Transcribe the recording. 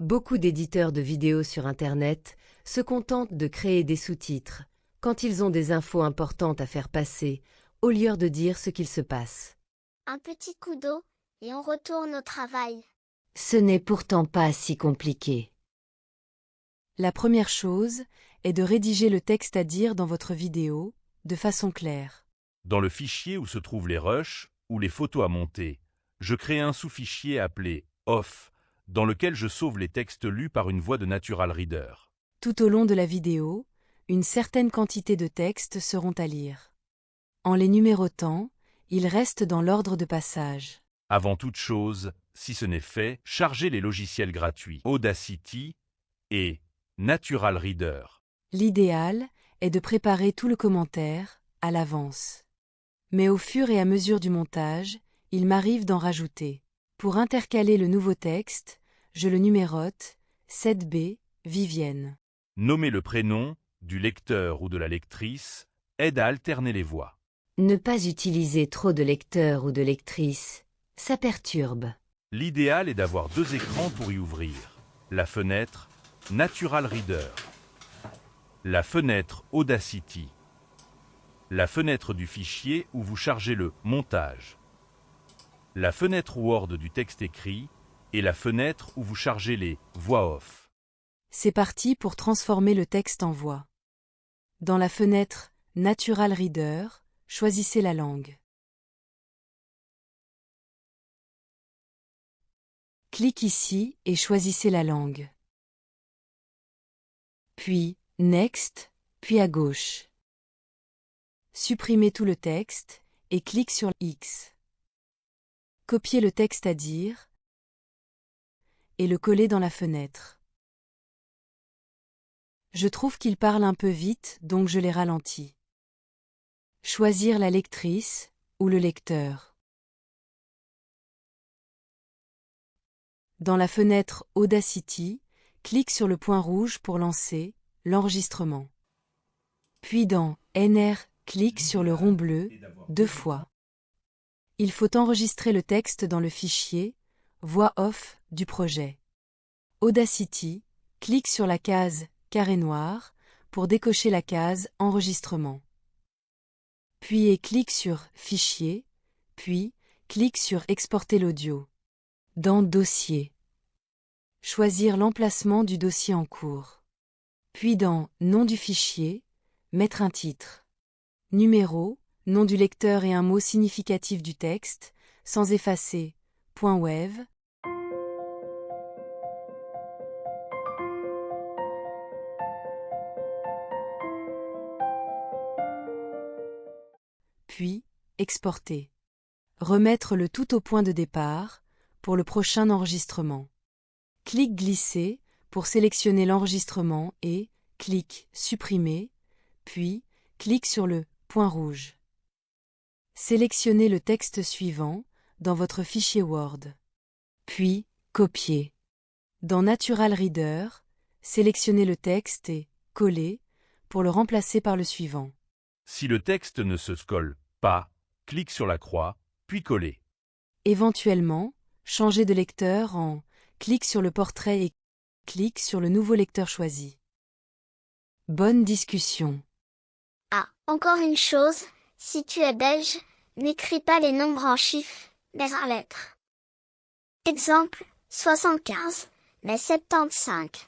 Beaucoup d'éditeurs de vidéos sur Internet se contentent de créer des sous-titres quand ils ont des infos importantes à faire passer, au lieu de dire ce qu'il se passe. Un petit coup d'eau, et on retourne au travail. Ce n'est pourtant pas si compliqué. La première chose est de rédiger le texte à dire dans votre vidéo, de façon claire. Dans le fichier où se trouvent les rushs ou les photos à monter, je crée un sous-fichier appelé « off » dans lequel je sauve les textes lus par une voix de Natural Reader. Tout au long de la vidéo, une certaine quantité de textes seront à lire. En les numérotant, ils restent dans l'ordre de passage. Avant toute chose, si ce n'est fait, chargez les logiciels gratuits Audacity et Natural Reader. L'idéal est de préparer tout le commentaire à l'avance. Mais au fur et à mesure du montage, il m'arrive d'en rajouter. Pour intercaler le nouveau texte, je le numérote 7B, Vivienne. Nommer le prénom du lecteur ou de la lectrice aide à alterner les voix. Ne pas utiliser trop de lecteurs ou de lectrices, ça perturbe. L'idéal est d'avoir deux écrans pour y ouvrir. La fenêtre Natural Reader, la fenêtre Audacity, la fenêtre du fichier où vous chargez le montage, la fenêtre Word du texte écrit et la fenêtre où vous chargez les voix off. C'est parti pour transformer le texte en voix. Dans la fenêtre Natural Reader, choisissez la langue. Cliquez ici et choisissez la langue. Puis Next, puis à gauche. Supprimez tout le texte et cliquez sur X. Copiez le texte à dire et le coller dans la fenêtre. Je trouve qu'il parle un peu vite, donc je l'ai ralenti. Choisir la lectrice ou le lecteur. Dans la fenêtre Audacity, clique sur le point rouge pour lancer l'enregistrement. Puis dans NR, clique sur le rond bleu 2 fois. Il faut enregistrer le texte dans le fichier Voix off du projet. Audacity, clique sur la case carré noir pour décocher la case Enregistrement. Puis clique sur Fichier, puis clique sur Exporter l'audio. Dans Dossier. Choisir l'emplacement du dossier en cours. Puis dans Nom du fichier, mettre un titre. Numéro, nom du lecteur et un mot significatif du texte, sans effacer. .wav. Puis, exporter. Remettre le tout au point de départ pour le prochain enregistrement. Clique Glisser pour sélectionner l'enregistrement et clique Supprimer, puis clique sur le point rouge. Sélectionnez le texte suivant dans votre fichier Word. Puis, Copier. Dans Natural Reader, sélectionnez le texte et Coller pour le remplacer par le suivant. Si le texte ne se colle pas, clique sur la croix, puis coller. Éventuellement, changez de lecteur en clique sur le portrait et clique sur le nouveau lecteur choisi. Bonne discussion. Ah, encore une chose, si tu es belge, n'écris pas les nombres en chiffres, mais en lettres. Exemple, 75, mais 75.